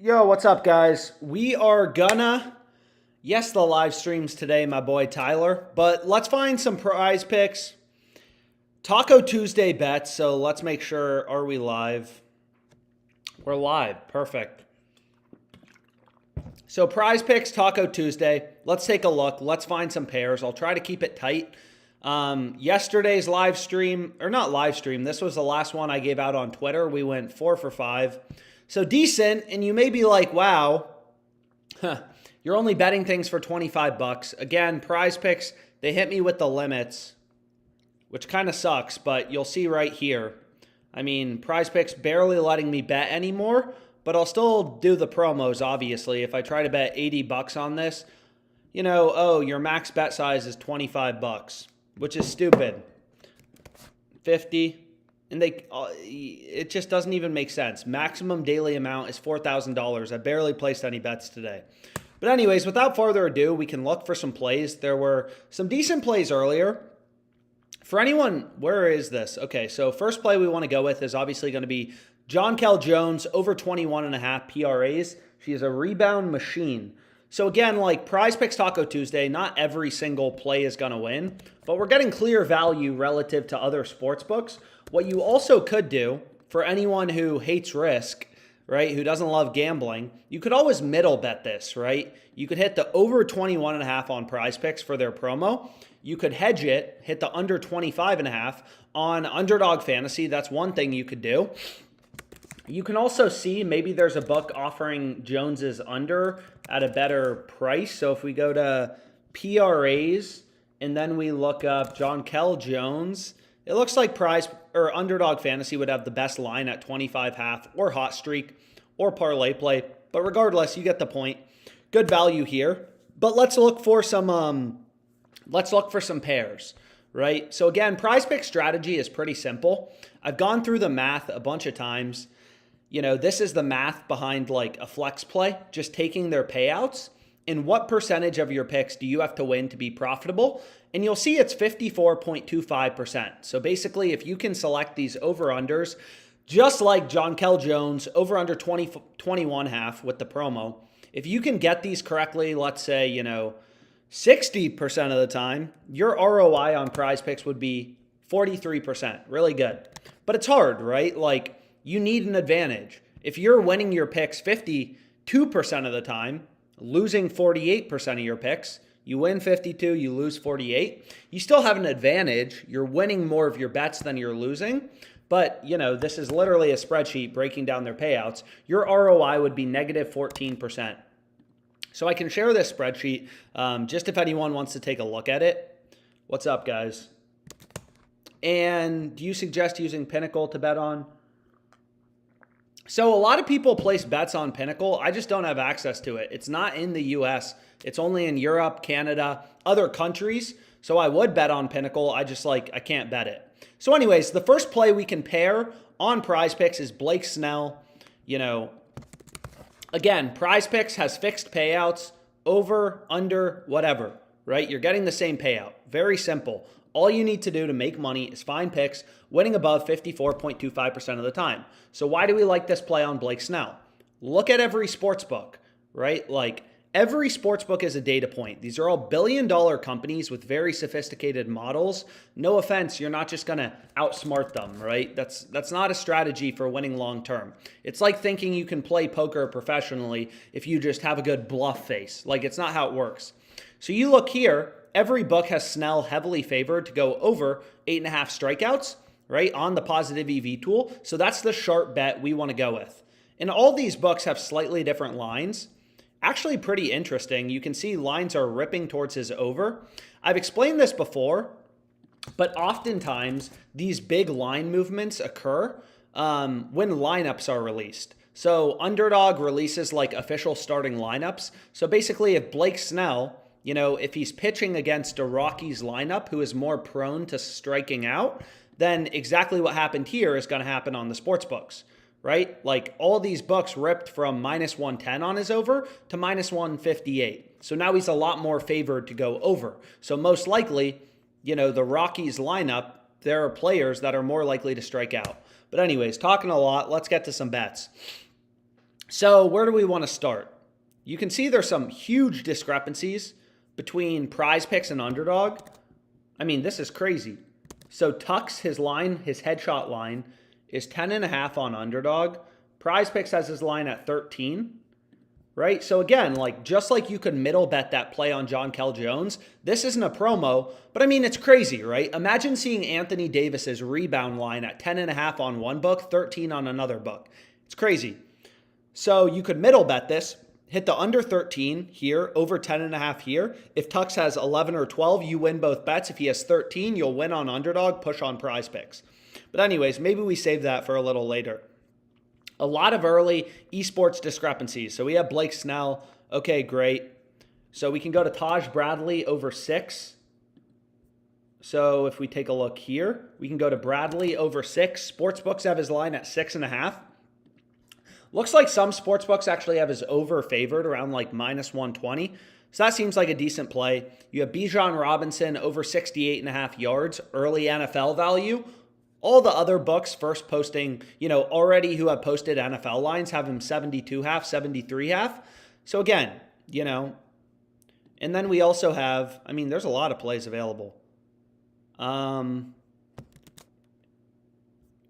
Yo, what's up, guys? We are gonna, yes, the live streams today, my boy Tyler, but let's find some prize picks. Taco Tuesday bets, so let's make sure, are we live? We're live, perfect. So prize picks, Taco Tuesday. Let's take a look. Let's find some pairs. I'll try to keep it tight. Yesterday's live stream, or not live stream, this was the last one I gave out on Twitter. We went 4 for 5. So decent, and you may be like, wow, you're only betting things for 25 bucks. Again, prize picks, they hit me with the limits, which kind of sucks, but you'll see right here. I mean, prize picks barely letting me bet anymore, but I'll still do the promos, obviously. If I try to bet 80 bucks on this, you know, oh, your max bet size is 25 bucks, which is stupid. 50. And it just doesn't even make sense. Maximum daily amount is $4,000. I barely placed any bets today. But anyways, without further ado, we can look for some plays. There were some decent plays earlier. For anyone, where is this? Okay, so first play we want to go with is obviously going to be Jonquel Jones over 21.5 PRAs. She is a rebound machine. So again, like Prize Picks Taco Tuesday, not every single play is going to win, but we're getting clear value relative to other sports books. What you also could do for anyone who hates risk, right, who doesn't love gambling, you could always middle bet this, right? You could hit the over 21.5 on Prize Picks for their promo. You could hedge it, hit the under 25.5 on Underdog Fantasy. That's one thing you could do. You can also see maybe there's a book offering Jones's under at a better price. So if we go to PRAs and then we look up Jonquel Jones, it looks like Underdog Fantasy would have the best line at 25.5 or Hot Streak or ParlayPlay. But regardless, you get the point. Good value here. But let's look for some pairs, right? So again, prize pick strategy is pretty simple. I've gone through the math a bunch of times. You know, this is the math behind like a flex play, just taking their payouts and what percentage of your picks do you have to win to be profitable? And you'll see it's 54.25%. So basically, if you can select these over-unders, just like Jonquel Jones, over-under 21.5 with the promo, if you can get these correctly, let's say, 60% of the time, your ROI on prize picks would be 43%. Really good. But it's hard, right? Like, you need an advantage. If you're winning your picks 52% of the time, losing 48% of your picks, you win 52, you lose 48, you still have an advantage. You're winning more of your bets than you're losing. But, this is literally a spreadsheet breaking down their payouts. Your ROI would be negative 14%. So I can share this spreadsheet just if anyone wants to take a look at it. What's up, guys? And do you suggest using Pinnacle to bet on? So a lot of people place bets on Pinnacle. I just don't have access to it. It's not in the US. It's only in Europe, Canada, other countries. So I would bet on Pinnacle. I can't bet it. So anyways, the first play we can pair on Prize Picks is Blake Snell. Again, Prize Picks has fixed payouts, over, under, whatever, right? You're getting the same payout. Very simple. All you need to do to make money is find picks winning above 54.25% of the time. So why do we like this play on Blake Snell? Look at every sports book, right? Like every sports book is a data point. These are all billion-dollar companies with very sophisticated models. No offense, you're not just going to outsmart them, right? That's not a strategy for winning long-term. It's like thinking you can play poker professionally if you just have a good bluff face. Like it's not how it works. So you look here, every book has Snell heavily favored to go over 8.5 strikeouts, right, on the positive EV tool. So that's the sharp bet we want to go with. And all these books have slightly different lines. Actually pretty interesting. You can see lines are ripping towards his over. I've explained this before, but oftentimes these big line movements occur when lineups are released. So Underdog releases like official starting lineups. So basically if Blake Snell, if he's pitching against a Rockies lineup who is more prone to striking out, then exactly what happened here is going to happen on the sports books, right? Like all these books ripped from minus 110 on his over to minus 158. So now he's a lot more favored to go over. So most likely, the Rockies lineup, there are players that are more likely to strike out. But anyways, talking a lot, let's get to some bets. So where do we want to start? You can see there's some huge discrepancies between PrizePicks and Underdog. I mean, this is crazy. So Tux, his line, his headshot line is 10.5 on Underdog. PrizePicks has his line at 13, right? So again, like just like you could middle bet that play on John Kell Jones, this isn't a promo, but I mean, it's crazy, right? Imagine seeing Anthony Davis's rebound line at 10.5 on one book, 13 on another book. It's crazy. So you could middle bet this, hit the under 13 here, over 10.5 here. If Tux has 11 or 12, you win both bets. If he has 13, you'll win on Underdog, push on PrizePicks. But anyways, maybe we save that for a little later. A lot of early esports discrepancies. So we have Blake Snell. Okay, great. So we can go to Taj Bradley over 6. So if we take a look here, we can go to Bradley over 6. Sportsbooks have his line at 6.5. Looks like some sportsbooks actually have his over favored around like minus 120. So that seems like a decent play. You have Bijan Robinson over 68.5 yards, early NFL value. All the other books first posting, already who have posted NFL lines have him 72.5, 73.5. So again, and then we also have, there's a lot of plays available.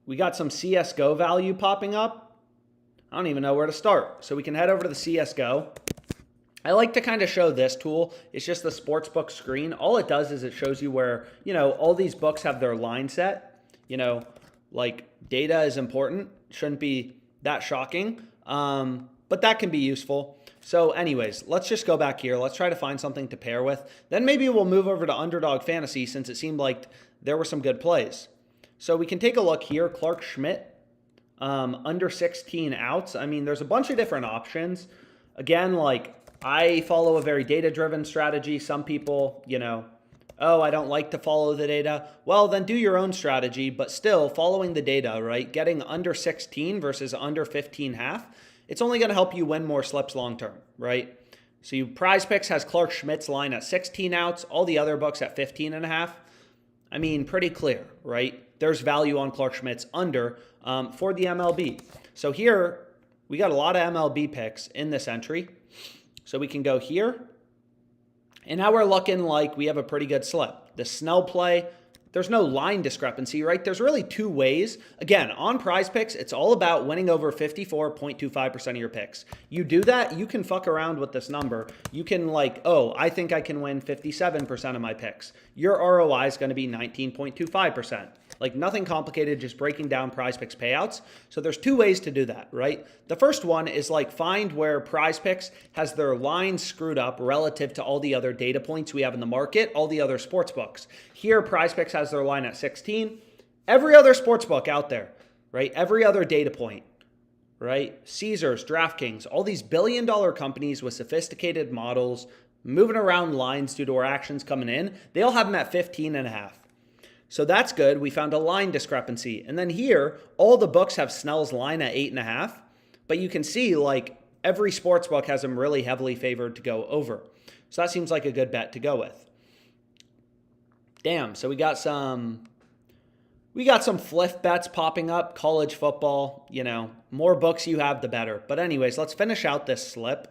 We got some CSGO value popping up. I don't even know where to start. So we can head over to the CSGO. I like to kind of show this tool. It's just the sportsbook screen. All it does is it shows you where, all these books have their line set. Like data is important. Shouldn't be that shocking. But that can be useful. So anyways, let's just go back here. Let's try to find something to pair with. Then maybe we'll move over to Underdog Fantasy since it seemed like there were some good plays. So we can take a look here. Clark Schmidt. Under 16 outs. There's a bunch of different options. Again, like I follow a very data-driven strategy. Some people, oh, I don't like to follow the data. Well, then do your own strategy, but still following the data, right? Getting under 16 versus under 15.5, it's only going to help you win more slips long-term, right? So PrizePicks has Clark Schmidt's line at 16 outs, all the other books at 15.5. Pretty clear, right? There's value on Clark Schmidt's under for the MLB. So here, we got a lot of MLB picks in this entry. So we can go here. And now we're looking like we have a pretty good slip. The Snell play, there's no line discrepancy, right? There's really two ways. Again, on PrizePicks, it's all about winning over 54.25% of your picks. You do that, you can fuck around with this number. You can I think I can win 57% of my picks. Your ROI is going to be 19.25%. Nothing complicated, just breaking down PrizePicks payouts. So there's two ways to do that, right? The first one is find where PrizePicks has their line screwed up relative to all the other data points we have in the market, all the other sports books. Here, PrizePicks has their line at 16. Every other sports book out there, right? Every other data point, right? Caesars, DraftKings, all these billion-dollar companies with sophisticated models moving around lines due to our actions coming in, they all have them at 15.5. So that's good. We found a line discrepancy. And then here, all the books have Snell's line at 8.5. But you can see every sports book has him really heavily favored to go over. So that seems like a good bet to go with. Damn. So we got some fliff bets popping up. College football, more books you have, the better. But anyways, let's finish out this slip.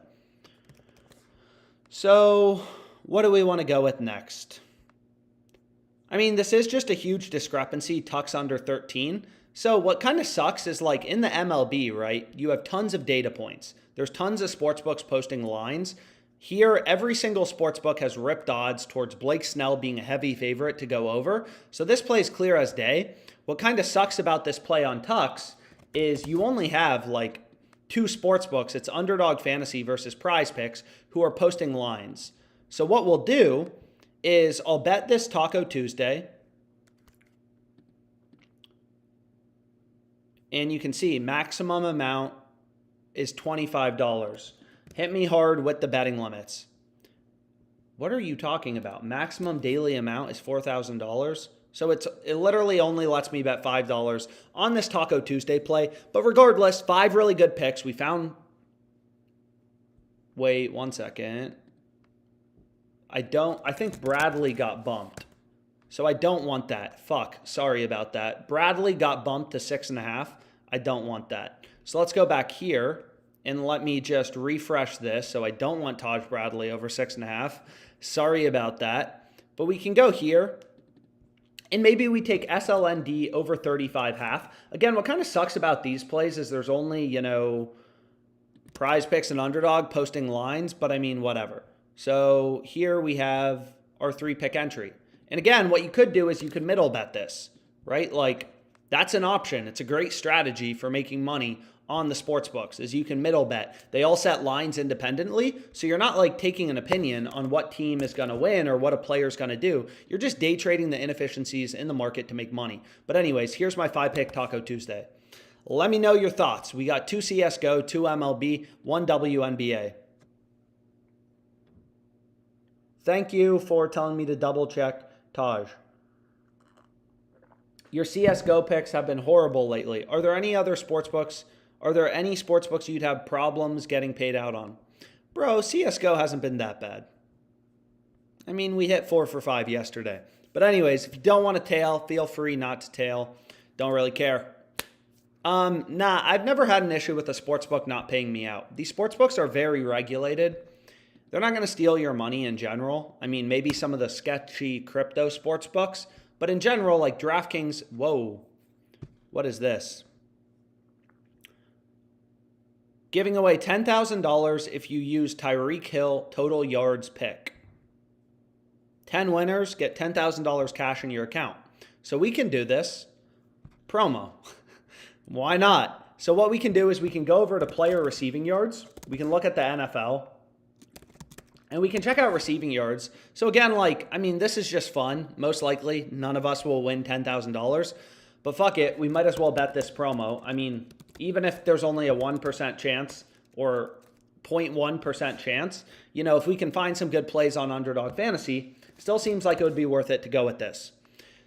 So what do we want to go with next? This is just a huge discrepancy, Tux under 13. So what kind of sucks is in the MLB, right, you have tons of data points. There's tons of sportsbooks posting lines. Here, every single sportsbook has ripped odds towards Blake Snell being a heavy favorite to go over. So this play is clear as day. What kind of sucks about this play on Tux is you only have two sportsbooks. It's Underdog Fantasy versus PrizePicks who are posting lines. So what we'll do is I'll bet this Taco Tuesday. And you can see maximum amount is $25. Hit me hard with the betting limits. What are you talking about? Maximum daily amount is $4,000. So it literally only lets me bet $5 on this Taco Tuesday play. But regardless, 5 really good picks. We found... Wait 1 second. I think Bradley got bumped. So I don't want that. Fuck, sorry about that. Bradley got bumped to 6.5. I don't want that. So let's go back here. And let me just refresh this. So I don't want Taj Bradley over 6.5. Sorry about that. But we can go here. And maybe we take SLND over 35.5. Again, what kind of sucks about these plays is there's only, PrizePicks and Underdog posting lines. But I mean, whatever. So here we have our 3-pick entry. And again, what you could do is you could middle bet this, right? Like, that's an option. It's a great strategy for making money on the sports books, is you can middle bet. They all set lines independently, so you're not like taking an opinion on what team is going to win or what a player's going to do. You're just day trading the inefficiencies in the market to make money. But anyways, here's my 5-pick Taco Tuesday. Let me know your thoughts. We got 2 CSGO, 2 MLB, 1 WNBA. Thank you for telling me to double check, Taj. Your CSGO picks have been horrible lately. Are there any other sports books? Are there any sports books you'd have problems getting paid out on? Bro, CSGO hasn't been that bad. I mean, we hit 4 for 5 yesterday. But anyways, if you don't want to tail, feel free not to tail. Don't really care. Nah, I've never had an issue with a sports book not paying me out. These sports books are very regulated. They're not going to steal your money in general. I mean, maybe some of the sketchy crypto sports books. But in general, like DraftKings, whoa, what is this? Giving away $10,000 if you use Tyreek Hill total yards pick. 10 winners get $10,000 cash in your account. So we can do this. Promo. Why not? So what we can do is we can go over to player receiving yards. We can look at the NFL. And we can check out receiving yards. So again, this is just fun. Most likely, none of us will win $10,000. But fuck it, we might as well bet this promo. I mean, even if there's only a 1% chance or 0.1% chance, if we can find some good plays on Underdog Fantasy, still seems like it would be worth it to go with this.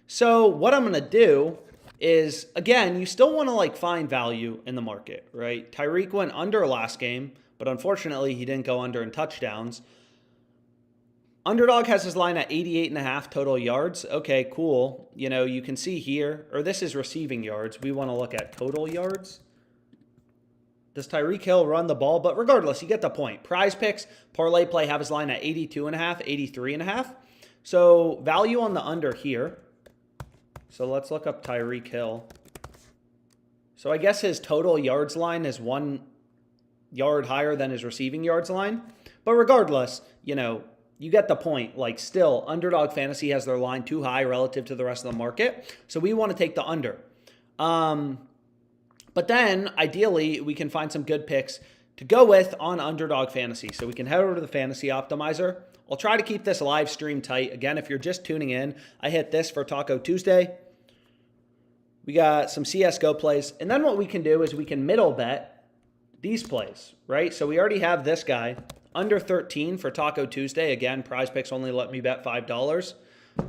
So what I'm going to do is, again, you still want to find value in the market, right? Tyreek went under last game, but unfortunately he didn't go under in touchdowns. Underdog has his line at 88.5 total yards. Okay, cool. You can see here, or this is receiving yards. We want to look at total yards. Does Tyreek Hill run the ball? But regardless, you get the point. PrizePicks, ParlayPlay have his line at 82.5, 83.5. So value on the under here. So let's look up Tyreek Hill. So I guess his total yards line is 1 yard higher than his receiving yards line. But regardless, you get the point. Still, Underdog Fantasy has their line too high relative to the rest of the market. So we want to take the under. But then, ideally, we can find some good picks to go with on Underdog Fantasy. So we can head over to the Fantasy Optimizer. I'll try to keep this live stream tight. Again, if you're just tuning in, I hit this for Taco Tuesday. We got some CSGO plays. And then what we can do is we can middle bet these plays, right? So we already have this guy. Under 13 for Taco Tuesday. Again, PrizePicks only let me bet $5.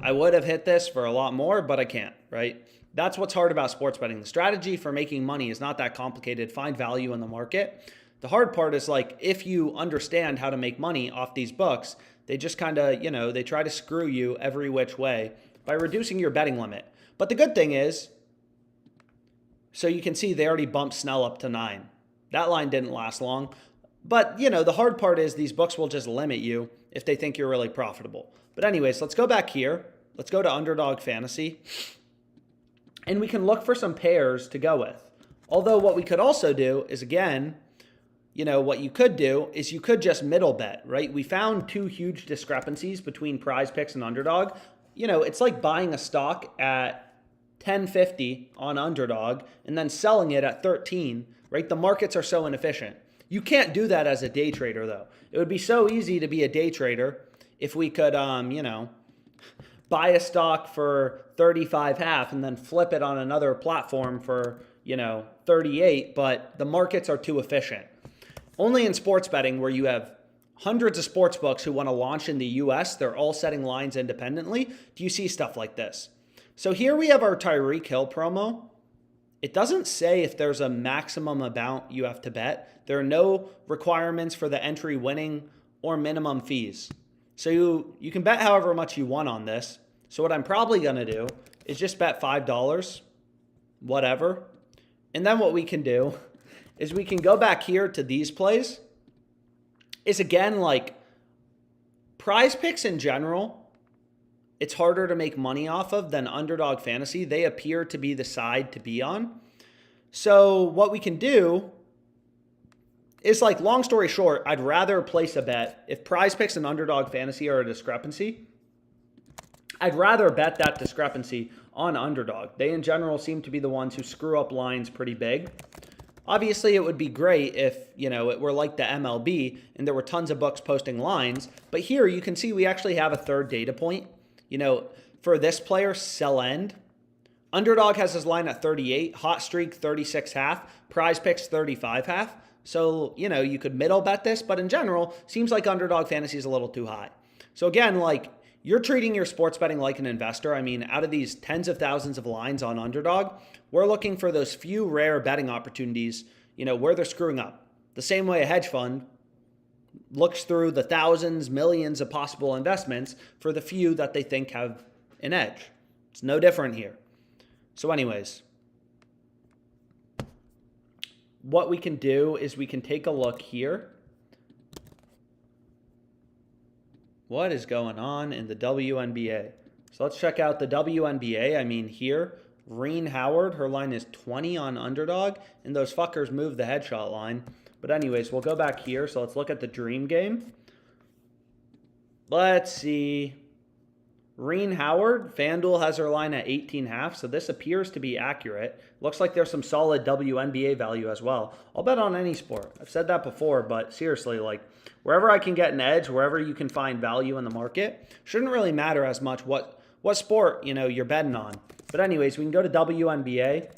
I would have hit this for a lot more, but I can't, right? That's what's hard about sports betting. The strategy for making money is not that complicated. Find value in the market. The hard part is if you understand how to make money off these books, they just kind of, they try to screw you every which way by reducing your betting limit. But the good thing is, so you can see they already bumped Snell up to 9. That line didn't last long. But, the hard part is these books will just limit you if they think you're really profitable. But anyways, let's go back here. Let's go to Underdog Fantasy. And we can look for some pairs to go with. Although what we could also do is, again, what you could do is you could just middle bet, right? We found 2 huge discrepancies between PrizePicks and Underdog. It's like buying a stock at $10.50 on Underdog and then selling it at 13, right? The markets are so inefficient. You can't do that as a day trader, though. It would be so easy to be a day trader if we could, buy a stock for 35.5 and then flip it on another platform for, 38, but the markets are too efficient. Only in sports betting, where you have hundreds of sports books who want to launch in the US, they're all setting lines independently, do you see stuff like this. So here we have our Tyreek Hill promo. It doesn't say if there's a maximum amount you have to bet. There are no requirements for the entry winning or minimum fees. So you can bet however much you want on this. So what I'm probably going to do is just bet $5, whatever. And then what we can do is we can go back here to these plays. Is again, like, PrizePicks in general, it's harder to make money off of than Underdog Fantasy. They appear to be the side to be on. So what we can do is, like, long story short, I'd rather place a bet. If PrizePicks and Underdog Fantasy are a discrepancy, I'd rather bet that discrepancy on Underdog. They in general seem to be the ones who screw up lines pretty big. Obviously, it would be great if, you know, it were like the MLB and there were tons of books posting lines. But here you can see we actually have a third data point. You know, for this player, sell end. Underdog has his line at 38, Hot Streak 36.5, PrizePicks 35.5. So, you know, you could middle bet this, but in general, seems like Underdog Fantasy is a little too high. So again, like, you're treating your sports betting like an investor. I mean, out of these tens of thousands of lines on Underdog, we're looking for those few rare betting opportunities, you know, where they're screwing up. The same way a hedge fund looks through the thousands, millions of possible investments for the few that they think have an edge. It's no different here. So anyways, what we can do is we can take a look here. What is going on in the WNBA? So let's check out the WNBA. I mean, here, Reen Howard, her line is 20 on Underdog, and those fuckers moved the headshot line. But anyways, we'll go back here. So let's look at the dream game. Let's see. Reen Howard, FanDuel has her line at 18.5, so this appears to be accurate. Looks like there's some solid WNBA value as well. I'll bet on any sport. I've said that before, but seriously, like, wherever I can get an edge, wherever you can find value in the market, shouldn't really matter as much what sport, you know, you're betting on. But anyways, we can go to WNBA.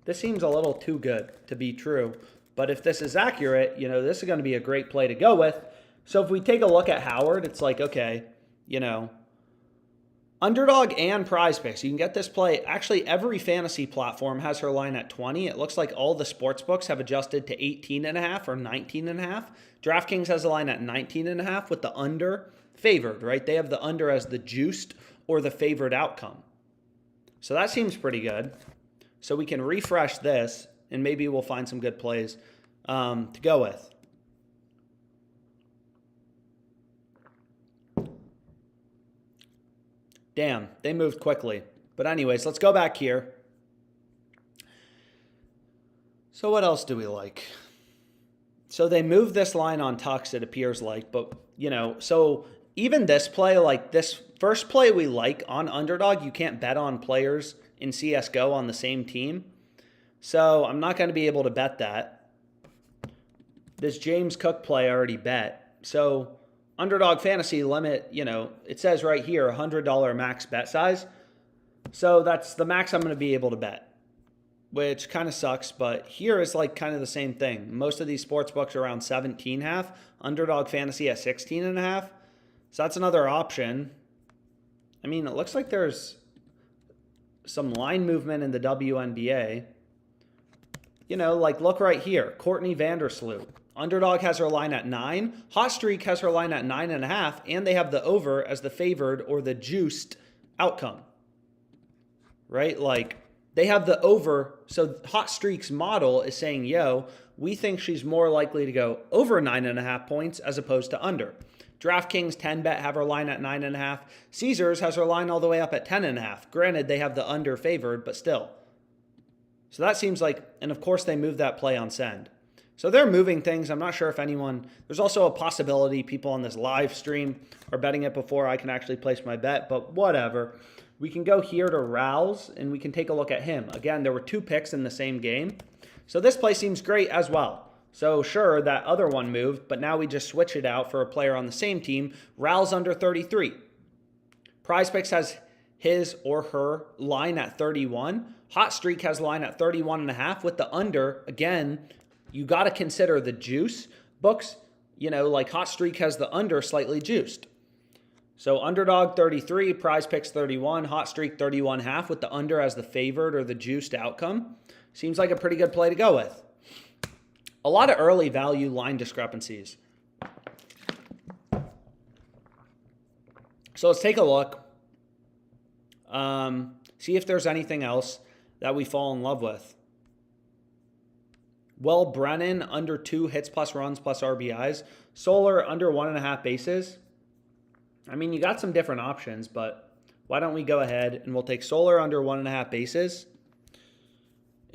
This seems a little too good to be true, but if this is accurate, you know, this is going to be a great play to go with. So if we take a look at Howard, it's like, okay, you know, Underdog and PrizePicks, you can get this play. Actually, every fantasy platform has her line at 20. It looks like all the sports books have adjusted to 18.5 or 19.5. DraftKings has a line at 19.5 with the under favored, right? They have the under as the juiced or the favored outcome. So that seems pretty good. So we can refresh this and maybe we'll find some good plays to go with. Damn, they moved quickly. But anyways, let's go back here. So what else do we like? So they moved this line on Tux, it appears like. But, you know, so even this play, like this first play we like on Underdog, you can't bet on players in CSGO on the same team. So I'm not going to be able to bet that. This James Cook play I already bet. So Underdog Fantasy limit, you know, it says right here, $100 max bet size. So that's the max I'm going to be able to bet, which kind of sucks. But here is like kind of the same thing. Most of these sports books are around 17.5. Underdog Fantasy at 16.5. So that's another option. I mean, it looks like there's some line movement in the WNBA. You know, like look right here, Courtney Vandersloot. Underdog has her line at 9. Hot Streak has her line at 9.5. And they have the over as the favored or the juiced outcome. Right? Like, they have the over. So Hot Streak's model is saying, yo, we think she's more likely to go over 9.5 points as opposed to under. DraftKings 10-bet have her line at 9.5. Caesars has her line all the way up at 10.5. Granted, they have the under favored, but still. So that seems like, and of course they moved that play on send. So they're moving things. I'm not sure if anyone, there's also a possibility people on this live stream are betting it before I can actually place my bet, but whatever. We can go here to Rouse and we can take a look at him. Again, there were 2 picks in the same game. So this play seems great as well. So sure, that other one moved, but now we just switch it out for a player on the same team. Rouse under 33. PrizePicks has his or her line at 31. Hot Streak has line at 31.5 with the under. Again, you got to consider the juice books. You know, like Hot Streak has the under slightly juiced. So Underdog 33, PrizePicks 31, Hot Streak 31.5 with the under as the favored or the juiced outcome. Seems like a pretty good play to go with. A lot of early value line discrepancies. So let's take a look. See if there's anything else that we fall in love with. Will Brennan under 2 hits plus runs plus RBIs. Solar under 1.5 bases. I mean, you got some different options, but why don't we go ahead and we'll take Solar under 1.5 bases.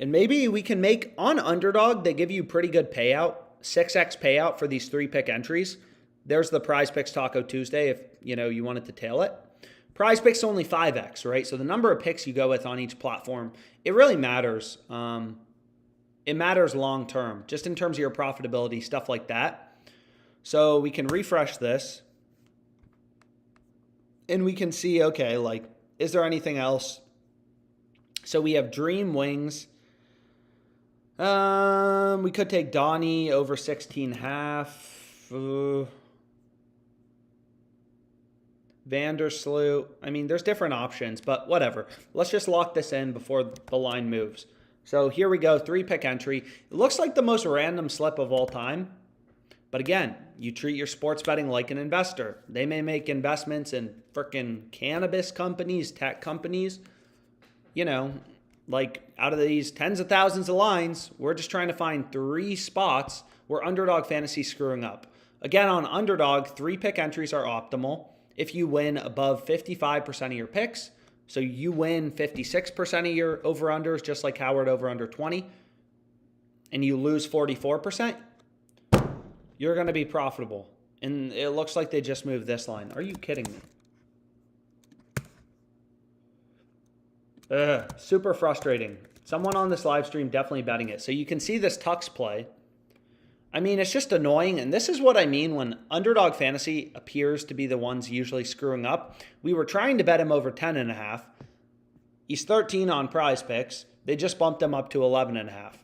And maybe we can make, on Underdog, they give you pretty good payout, 6x payout for these 3-pick entries. There's the PrizePicks Taco Tuesday if, you wanted to tail it. PrizePicks only 5x, right? So the number of picks you go with on each platform, it really matters. It matters long term, just in terms of your profitability, stuff like that. So we can refresh this. And we can see, okay, like, is there anything else? So we have Dream Wings. We could take Donnie over 16.5. Vandersloot. I mean, there's different options, but whatever. Let's just lock this in before the line moves. So here we go, 3-pick entry. It looks like the most random slip of all time. But again, you treat your sports betting like an investor. They may make investments in freaking cannabis companies, tech companies. Like out of these tens of thousands of lines, we're just trying to find 3 spots where Underdog Fantasy's screwing up. Again, on Underdog, 3-pick entries are optimal if you win above 55% of your picks. So you win 56% of your over-unders, just like Howard over-under 20, and you lose 44%, you're going to be profitable. And it looks like they just moved this line. Are you kidding me? Super frustrating. Someone on this live stream definitely betting it. So you can see this Tux play. I mean, it's just annoying, and this is what I mean when Underdog Fantasy appears to be the ones usually screwing up. We were trying to bet him over 10.5. He's 13 on PrizePicks. They just bumped him up to 11.5.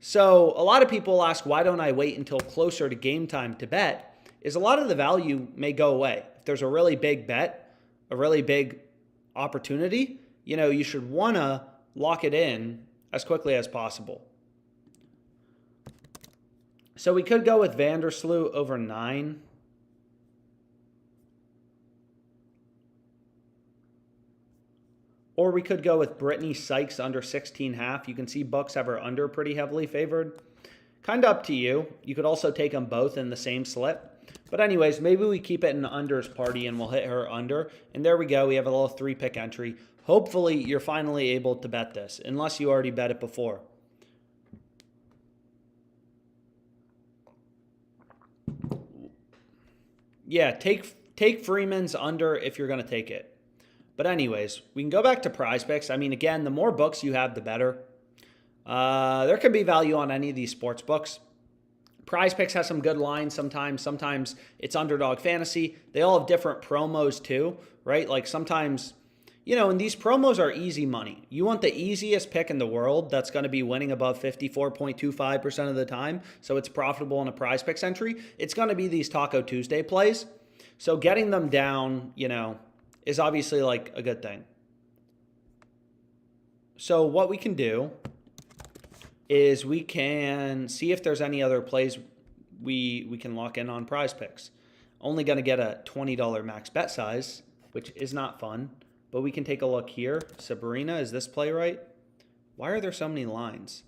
So a lot of people ask, why don't I wait until closer to game time to bet? Is a lot of the value may go away. If there's a really big bet, a really big opportunity, you should want to lock it in as quickly as possible. So we could go with Vandersloot over 9. Or we could go with Brittany Sykes under 16.5. You can see Bucks have her under pretty heavily favored. Kind of up to you. You could also take them both in the same slip. But anyways, maybe we keep it in the unders party and we'll hit her under. And there we go. We have a little 3-pick entry. Hopefully you're finally able to bet this, unless you already bet it before. Yeah, take Freeman's under if you're going to take it. But anyways, we can go back to PrizePicks. I mean, again, the more books you have, the better. There can be value on any of these sports books. PrizePicks has some good lines sometimes. Sometimes it's Underdog Fantasy. They all have different promos too, right? Like sometimes, and these promos are easy money. You want the easiest pick in the world that's going to be winning above 54.25% of the time, so it's profitable in a PrizePicks entry. It's going to be these Taco Tuesday plays. So getting them down, is obviously like a good thing. So what we can do is we can see if there's any other plays we can lock in on PrizePicks. Only going to get a $20 max bet size, which is not fun. But we can take a look here. Sabrina, is this play right? Why are there so many lines?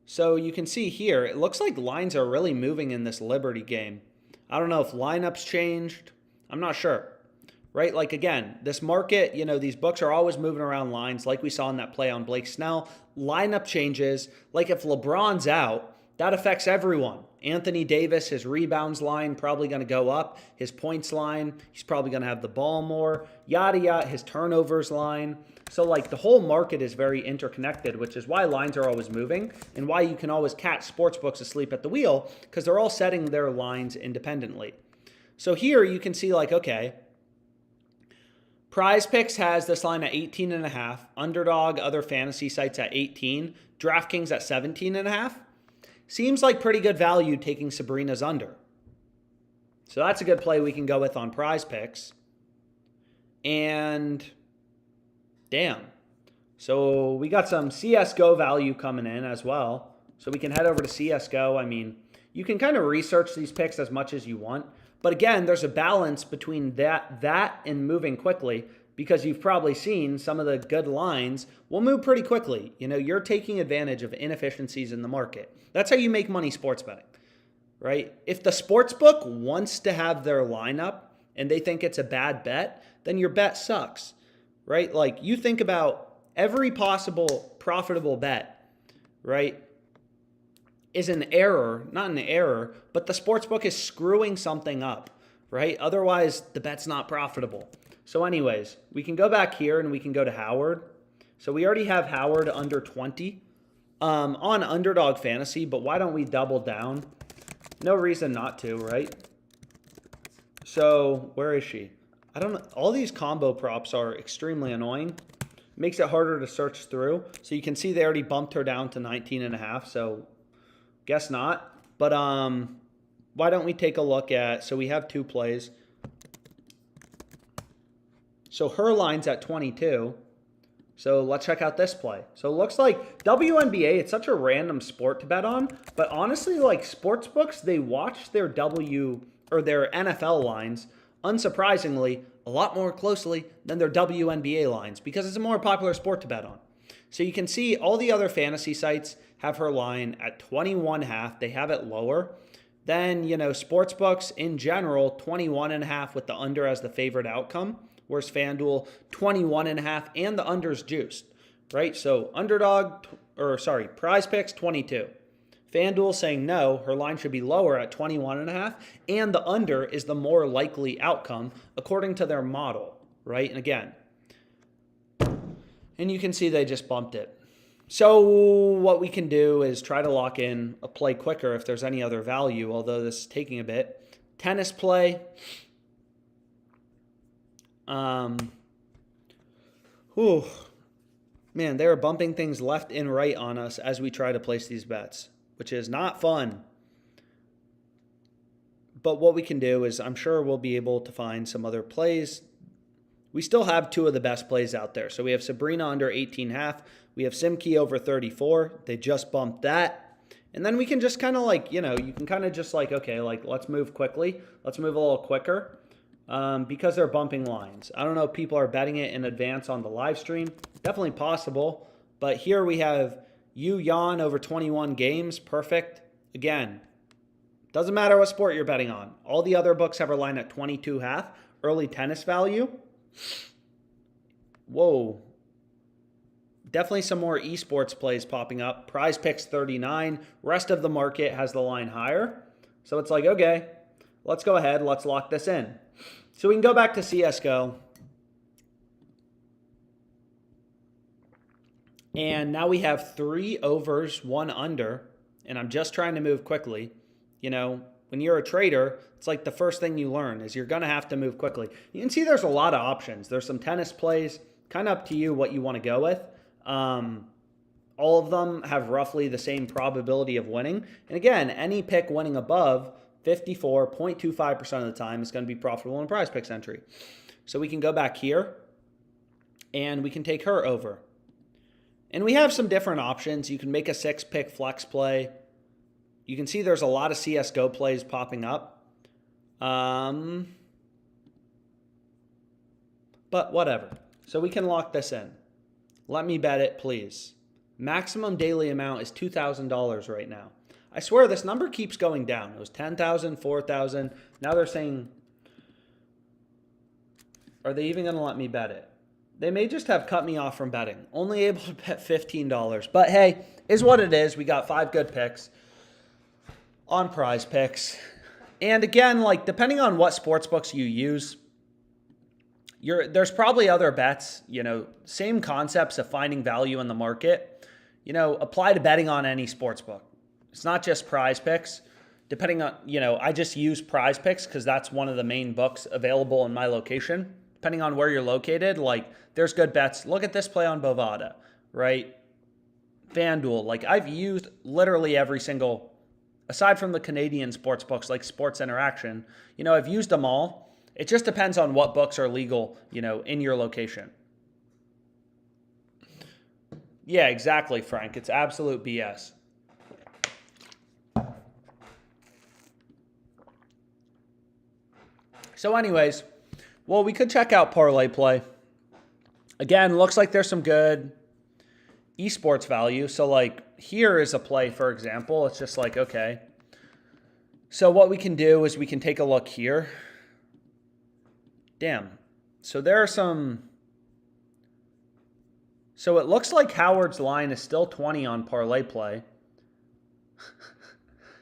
So you can see here, it looks like lines are really moving in this Liberty game. I don't know if lineups changed. I'm not sure, right? Like, again, this market, these books are always moving around lines like we saw in that play on Blake Snell. Lineup changes. Like, if LeBron's out, that affects everyone. Anthony Davis, his rebounds line probably going to go up. His points line, he's probably going to have the ball more. Yada, yada, his turnovers line. So, like, the whole market is very interconnected, which is why lines are always moving and why you can always catch sports books asleep at the wheel, because they're all setting their lines independently. So here you can see, like, okay, PrizePicks has this line at 18.5. Underdog, other fantasy sites at 18. DraftKings at 17.5. Seems like pretty good value taking Sabrina's under. So that's a good play we can go with on PrizePicks. And damn. So we got some CSGO value coming in as well. So we can head over to CSGO. I mean, you can kind of research these picks as much as you want. But again, there's a balance between that and moving quickly. because you've probably seen some of the good lines will move pretty quickly. You know, you're taking advantage of inefficiencies in the market. That's how you make money sports betting, right? If the sports book wants to have their lineup and they think it's a bad bet, then your bet sucks, right? Like, you think about every possible profitable bet, right, is an error, not an error, but the sports book is screwing something up, right? Otherwise, the bet's not profitable. So anyways, we can go back here and we can go to Howard. So we already have Howard under 20 on Underdog Fantasy, but why don't we double down? No reason not to, right? So where is she? I don't know. All these combo props are extremely annoying. Makes it harder to search through. So you can see they already bumped her down to 19.5. So guess not. But why don't we take a look at, so we have 2 plays. So her line's at 22. So let's check out this play. So it looks like WNBA, it's such a random sport to bet on, but honestly, like, sports books, they watch their their NFL lines, unsurprisingly, a lot more closely than their WNBA lines because it's a more popular sport to bet on. So you can see all the other fantasy sites have her line at 21.5. They have it lower. Then, you know, sports books in general, 21.5 with the under as the favorite outcome. Whereas FanDuel, 21.5, and the under's juiced, right? So PrizePicks, 22. FanDuel saying no, her line should be lower at 21.5, and the under is the more likely outcome according to their model, right? And again, and you can see they just bumped it. So what we can do is try to lock in a play quicker if there's any other value, although this is taking a bit. Tennis play. Man, they are bumping things left and right on us as we try to place these bets, which is not fun. But what we can do is I'm sure we'll be able to find some other plays. We still have 2 of the best plays out there. So we have Sabrina under 18.5. We have Simki over 34. They just bumped that. And then we can just kind of like, you know, you can kind of just like, okay, like, let's move quickly. Let's move a little quicker. Because they're bumping lines. I don't know if people are betting it in advance on the live stream. Definitely possible. But here we have Yu Yan over 21 games. Perfect. Again, doesn't matter what sport you're betting on. All the other books have her line at 22.5. Early tennis value. Whoa. Definitely some more esports plays popping up. PrizePicks 39. Rest of the market has the line higher. So it's like, okay, let's go ahead. Let's lock this in. So we can go back to CSGO. And now we have 3 overs, 1 under. And I'm just trying to move quickly. You know, when you're a trader, it's like the first thing you learn is you're going to have to move quickly. You can see there's a lot of options. There's some tennis plays. Kind of up to you what you want to go with. All of them have roughly the same probability of winning. And again, any pick winning above 54.25% of the time is going to be profitable in a PrizePicks entry. So we can go back here and we can take her over. And we have some different options. You can make a 6-pick flex play. You can see there's a lot of CSGO plays popping up. But whatever. So we can lock this in. Let me bet it, please. Maximum daily amount is $2,000 right now. I swear this number keeps going down. It was 10,000, 4,000. Now they're saying, are they even going to let me bet it? They may just have cut me off from betting. Only able to bet $15. But hey, is what it is. We got 5 good picks on PrizePicks. And again, like, depending on what sports books you use, there's probably other bets, you know, same concepts of finding value in the market, you know, apply to betting on any sports book. It's not just PrizePicks. Depending on, you know, I just use PrizePicks because that's one of the main books available in my location. Depending on where you're located, like, there's good bets. Look at this play on Bovada, right? FanDuel. Like, I've used literally every single, aside from the Canadian sports books like Sports Interaction, you know, I've used them all. It just depends on what books are legal, you know, in your location. Yeah, exactly, Frank. It's absolute BS. So anyways, well, we could check out ParlayPlay. Again, looks like there's some good esports value. So like here is a play, for example. It's just like, okay. So what we can do is we can take a look here. Damn. So there are some... So it looks like Howard's line is still 20 on ParlayPlay.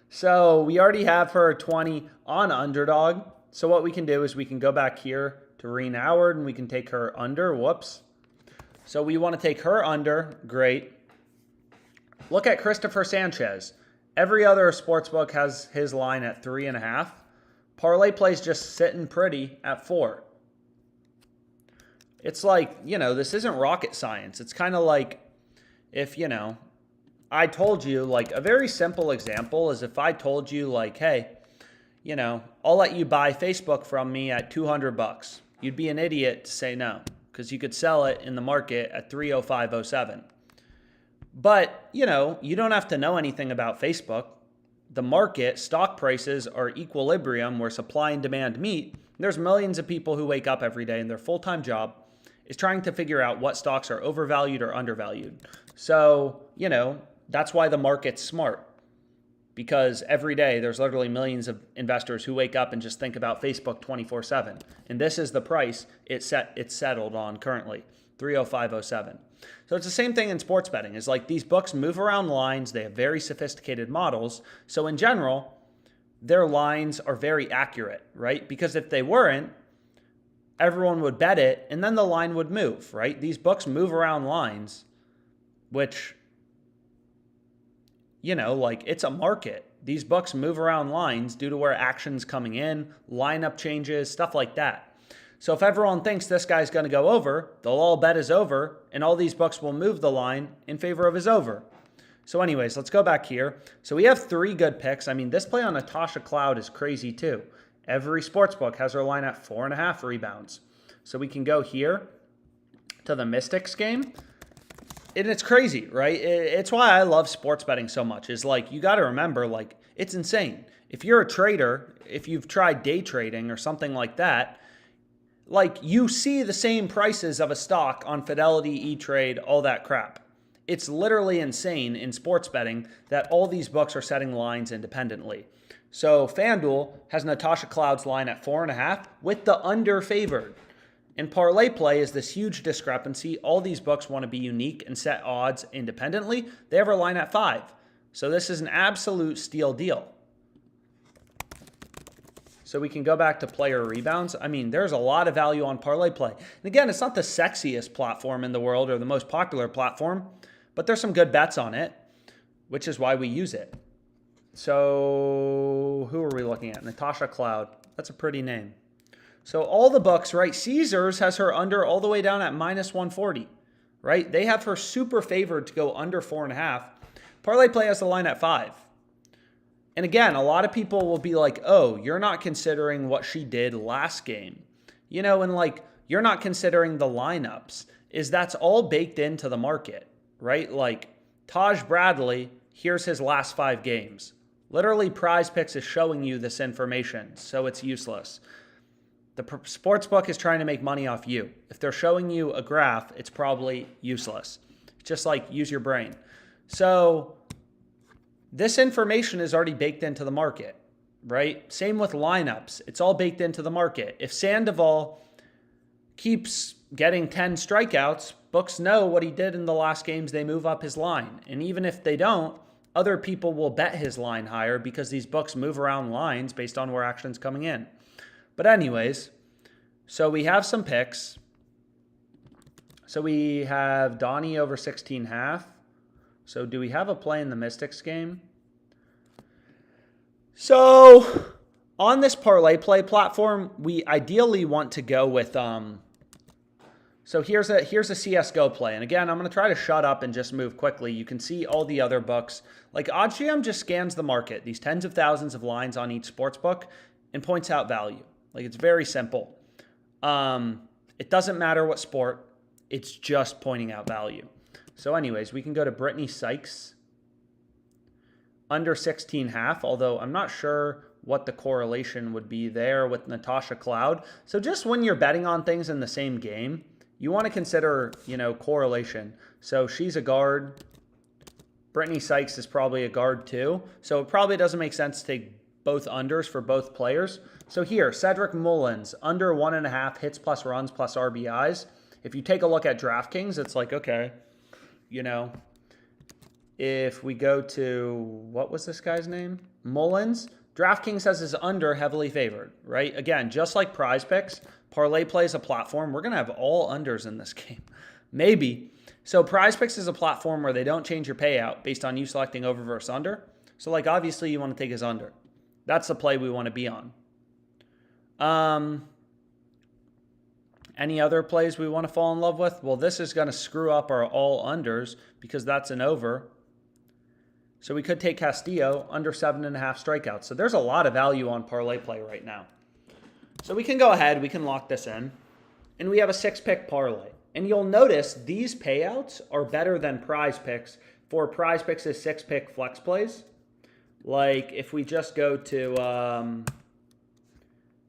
So we already have her 20 on Underdog. So what we can do is we can go back here to Reen Howard and we can take her under. Whoops. So we want to take her under. Great. Look at Christopher Sanchez. Every other sportsbook has his line at 3.5. ParlayPlay's just sitting pretty at 4. It's like, this isn't rocket science. It's kind of like if, I told you, like a very simple example is if I told you like, hey, I'll let you buy Facebook from me at $200. You'd be an idiot to say no because you could sell it in the market at 305.07. But, you don't have to know anything about Facebook. The market, stock prices are equilibrium where supply and demand meet. There's millions of people who wake up every day and their full-time job is trying to figure out what stocks are overvalued or undervalued. So, that's why the market's smart. Because every day there's literally millions of investors who wake up and just think about Facebook 24/7. And this is the price it's settled on currently, 305.07. So it's the same thing in sports betting. It's like these books move around lines. They have very sophisticated models. So in general, their lines are very accurate, right? Because if they weren't, everyone would bet it and then the line would move, right? These books move around lines, which, like it's a market. These books move around lines due to where action's coming in, lineup changes, stuff like that. So if everyone thinks this guy's going to go over, they'll all bet his over, and all these books will move the line in favor of his over. So anyways, let's go back here. So we have 3 good picks. I mean, this play on Natasha Cloud is crazy too. Every sportsbook has her line at 4.5 rebounds. So we can go here to the Mystics game. And it's crazy, right? It's why I love sports betting so much. Is like, you got to remember, like, it's insane. If you're a trader, if you've tried day trading or something like that, like you see the same prices of a stock on Fidelity, E-Trade, all that crap. It's literally insane in sports betting that all these books are setting lines independently. So FanDuel has Natasha Cloud's line at 4.5 with the under favored. And ParlayPlay is this huge discrepancy. All these books want to be unique and set odds independently. They have her line at 5. So this is an absolute steal deal. So we can go back to player rebounds. I mean, there's a lot of value on ParlayPlay. And again, it's not the sexiest platform in the world or the most popular platform, but there's some good bets on it, which is why we use it. So who are we looking at? Natasha Cloud. That's a pretty name. So all the books, right? Caesars has her under all the way down at -140, right? They have her super favored to go under 4.5. ParlayPlay has the line at 5. And again, a lot of people will be like, oh, you're not considering what she did last game. And like, you're not considering the lineups. That's all baked into the market, right? Like, Taj Bradley, here's his last 5 games. Literally, PrizePicks is showing you this information, so it's useless. The sportsbook is trying to make money off you. If they're showing you a graph, it's probably useless. Just like, use your brain. So this information is already baked into the market, right? Same with lineups. It's all baked into the market. If Sandoval keeps getting 10 strikeouts, books know what he did in the last games. They move up his line. And even if they don't, other people will bet his line higher because these books move around lines based on where action's coming in. But anyways, so we have some picks. So we have Donnie over 16.5. So do we have a play in the Mystics game? So on this ParlayPlay platform, we ideally want to go with so here's a CSGO play. And again, I'm going to try to shut up and just move quickly. You can see all the other books. Like OddsJam just scans the market, these tens of thousands of lines on each sports book, and points out value. Like, it's very simple. It doesn't matter what sport. It's just pointing out value. So anyways, we can go to Brittany Sykes. Under 16.5, although I'm not sure what the correlation would be there with Natasha Cloud. So just when you're betting on things in the same game, you want to consider, you know, correlation. So she's a guard. Brittany Sykes is probably a guard too. So it probably doesn't make sense to take both unders for both players. So here, Cedric Mullins, under 1.5 hits plus runs plus RBIs. If you take a look at DraftKings, it's like, okay, you know, if we go to, what was this guy's name? Mullins. DraftKings says is under heavily favored, right? Again, just like PrizePicks, ParlayPlay is a platform. We're going to have all unders in this game. Maybe. So PrizePicks is a platform where they don't change your payout based on you selecting over versus under. So like obviously you want to take his under. That's the play we want to be on. Any other plays we want to fall in love with? Well, this is going to screw up our all unders because that's an over. So we could take Castillo under 7.5 strikeouts. So there's a lot of value on ParlayPlay right now. So we can go ahead, we can lock this in. And we have a 6-pick parlay. And you'll notice these payouts are better than PrizePicks for PrizePicks' 6-pick flex plays. Like if we just go to,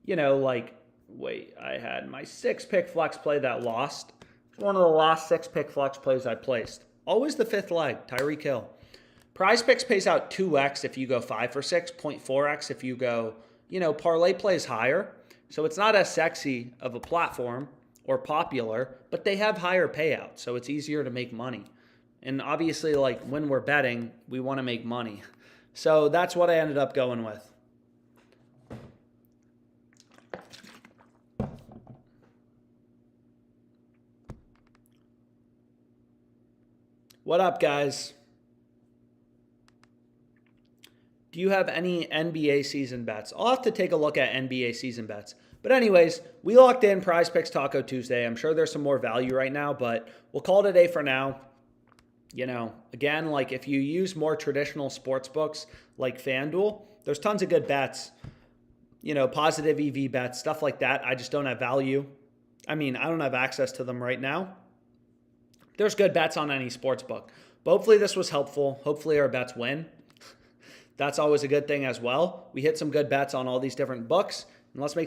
you know, like, wait, I had my 6-pick flex play that lost. It's one of the last 6-pick flex plays I placed. Always the 5th leg, Tyreek Hill. PrizePicks pays out 2x if you go 5 for 6, 0.4x if you go, you know, ParlayPlay is higher. So it's not as sexy of a platform or popular, but they have higher payouts, so it's easier to make money. And obviously, like when we're betting, we want to make money. So that's what I ended up going with. What up, guys? Do you have any NBA season bets? I'll have to take a look at NBA season bets. But anyways, we locked in PrizePicks Taco Tuesday. I'm sure there's some more value right now, but we'll call it a day for now. You know, again, like if you use more traditional sports books like FanDuel, there's tons of good bets. You know, positive EV bets, stuff like that. I just don't have value. I mean, I don't have access to them right now. There's good bets on any sports book. But hopefully this was helpful. Hopefully our bets win. That's always a good thing as well. We hit some good bets on all these different books. And let's make